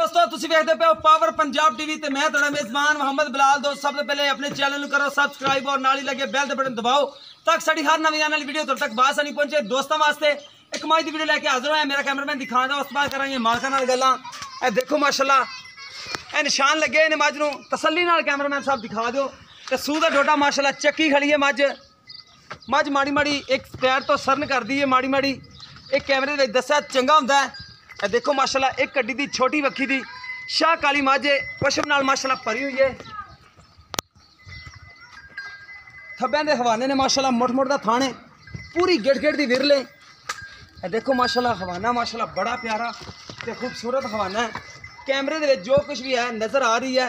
दोस्तों तुसी वेखदे पे हो पावर पंजाब टीवी ते मैं तुहाडा मेजबान मोहम्मद बिलाल। दोस्त सब तो पहले अपने चैनल नूं करो सबसक्राइब और नाल ही लगे बैल दे बटन दबाओ ताकि साडी हर नवीं आने वाली वीडियो तुहाडे तक बासानी पहुंचे। दोस्तों वास्ते एक मज दी वीडियो लेके हाजिर होया। मेरा कैमरामैन दिखाने दा उस बाद करांगे मालकां नाल गल्लां। ए देखो माशाल्लाह ए निशान लगे ने मज नूं तसल्ली नाल कैमरामैन साहब दिखा दिओ। ते सूह दा डोडा माशाल्लाह चक्की खड़ी है। मज माड़ी माड़ी एक पैर तो सरन करदी है माड़ी माड़ी एक कैमरे दे दस्सिया चंगा हुंदा है। ए देखो माशाल्लाह एक कड्डी दी छोटी वक्खी दी शाह काली मज पशम नाल माशाल्लाह भरी हुई है। थब्बे दे हवाने ने माशाल्लाह मुठ मुठ दा थाने पूरी गिट गिट दी विरले। ए देखो माशाल्लाह हवाना माशाल्लाह बड़ा प्यारा ते खूबसूरत हवाना है। कैमरे दे जो कुछ भी है नज़र आ रही है।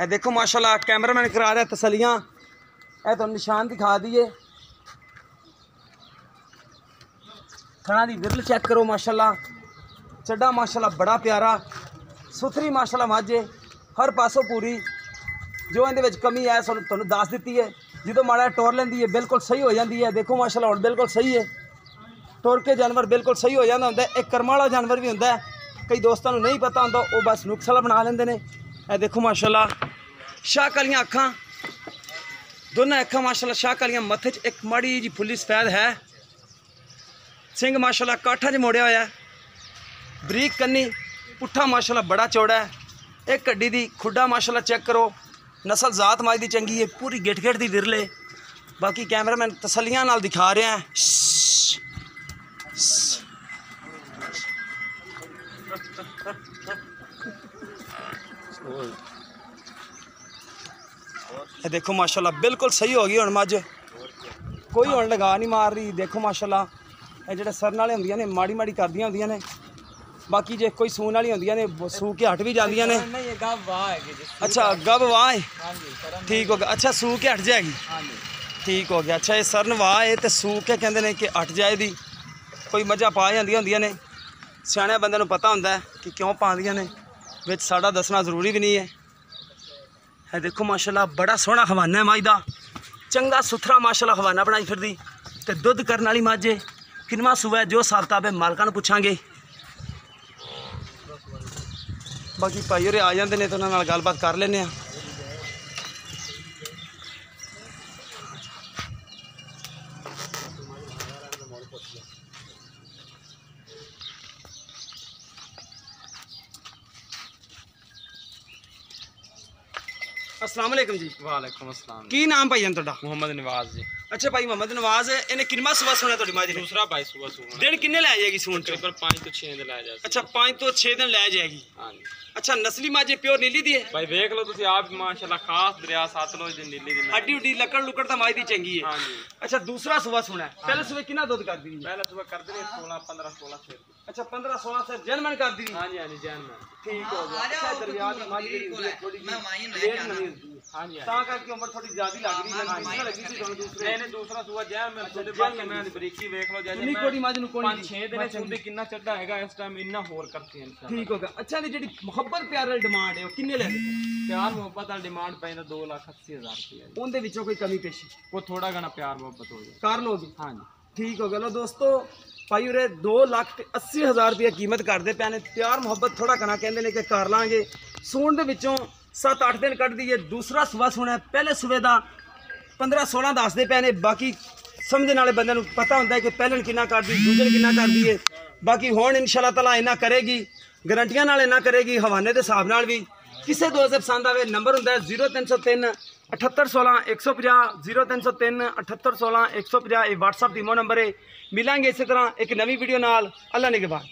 ए देखो माशाल्लाह कैमरामैन करा रहा है तसलियाँ। ए तो निशान दिखा दिए। थना दी विरल चेक करो माशाल्लाह चड्डा माशाल्लाह बड़ा प्यारा सुथरी माशाल्लाह मज है हर पासों पूरी। जो इहदे विच कमी है तुहानूं दस दित्ती है। जो माड़ा टोर लैंदी है बिल्कुल सही हो जाती है। देखो माशाल्लाह हुण बिल्कुल सही है। टोर के जानवर बिल्कुल सही हो जाता होंदा। एक कर्म वाला जानवर भी होंदा है। कई दोस्तों को नहीं पता होंदा वो बस नुक्स वाला बना लेंदे ने। ए देखो माशाल्लाह शाह कालियां अखां दोनों अखां माशाल्लाह शाह कालियां मत्थे च एक माड़ी जी फुल्ली सफेद है। सिंह माशाल्लाह काठा च मोड़िया होया बरीक कन्नी पुट्ठा माशाल्लाह बड़ा चौड़ा है। एक कड्डी दी खुड्डा माशाल्लाह चेक करो नस्ल जात माज दी चंगी है पूरी गिट गिट दी विरले। बाकी कैमरामैन तसलियां नाल दिखा रहे हैं। ये देखो माशाल्लाह बिल्कुल सही हो गई हुण मज कोई हुण लगा नहीं मार रही। देखो माशाल्लाह ये जो सरन वाले होंदियां ने माड़ी माड़ी करदियां होंदियां ने। बाकी जे कोई सून वाली होंदियां ने सूह के हट भी जांदियां ने। अच्छा गब वाह है ठीक हो गया। अच्छा सूह के हट जाएगी ठीक हो गया। अच्छा ये सरन वाह है तो सूह के कहते हैं कि हट जाए दी कोई मझां पा जांदियां होंदियां ने। सियाणे बंदे नूं पता होंदा है कि क्यों पांदियां ने विच साडा दसना जरूरी भी नहीं है। है देखो माशाल्लाह बड़ा सोहना हवाना है मज दा चंगा सुथरा माशाल्लाह हवाना बनाई फिरदी ते दुध करन वाली मज है। किनवा सूआ है जो हिसाब किताब है मालकां नूं पुछांगे। बाकी भाई होरे आ जाते हैं तो उन्हां नाल गलबात कर लेने आ। अस्सलाम वालेकुम जी। वालेकुम अस्सलाम। की नाम भाई तुहाडा? मोहम्मद नवाज जी। अच्छा भाई मोहम्मद नवाज इन्हें किनवा सुबह सुना तुहाडी मां जी ने? दूसरा भाई सुबह सुबह दिन किन्ने लै जाएगी सून च? तकरीबन 5 तो 6 दिन लै जा। अच्छा 5 तो 6 दिन लै जाएगी। हां जी। अच्छा नस्ली मां जी प्योर नीली दी है भाई देख लो तुसी आप माशाल्लाह खास दरिया सतलुज दी नीली दी हड्डी उड्डी लकड़ लुकड़ तो मां दी चंगी है। हां जी। अच्छा दूसरा सुबह सुना है पहले सुबह कितना दूध कर दी? पहले सुबह कर दे 16 15 16 से। अच्छा 15 16 से जनमन कर दी। हां जी हां जी जान में ठीक हो गया। अच्छा दरिया दी मां जी थोड़ी मैं माई लेट नहीं हां जी ता करके उम्र थोड़ी ज्यादा लग रही है। कितना लगी थी दोनों दूसरे? नहीं नहीं दूसरा सुबह जान में थोड़े बाकी मैं बरीकी देख लो जैसे नहीं कोड़ी मां जी नु कोणी 5 6 दिन सुबह कितना चढ़ा हैगा इस टाइम इतना होर करते हैं इंशाल्लाह। ठीक हो गया। अच्छा दी जेडी मोहब्बत प्यार वाली डिमांड है वो किन्ने ले प्यार मोहब्बत वाली डिमांड पैंदा 2,80,000 रुपया। उनदे विचों कोई कमी पेशी वो थोड़ा घना प्यार मोहब्बत हो जाए कर लोगे? हां जी ठीक हो गया। लो दोस्तों भाई उरे 2,80,000 रुपया कीमत करते पे ने। प्यार मुहब्बत थोड़ा घना कहते हैं कि कर लाँगे। सूण दे विचों 7-8 दिन कट दी है। दूसरा सुबह सुना है पहले सुबह का 15-16 दसते पे ने। बाकी समझने वाले बंदे नूं पता होंदा है कि पहले किन्ना कर दी दूजे किन्ना कर दी है। बाकी हुण इंशाअल्लाह ताला इन्ना करेगी गारंटियां नाल इन्ना करेगी हवाने के हिसाब नाल भी। किसी दोस्त पसंद आए नंबर होंदा है 0303 7816 150 0303 7816 150 ये व्हाट्सअप ईमो नंबर है। मिलेंगे इसी तरह एक नवी वीडियो नाल। अल्लाह निगहबान।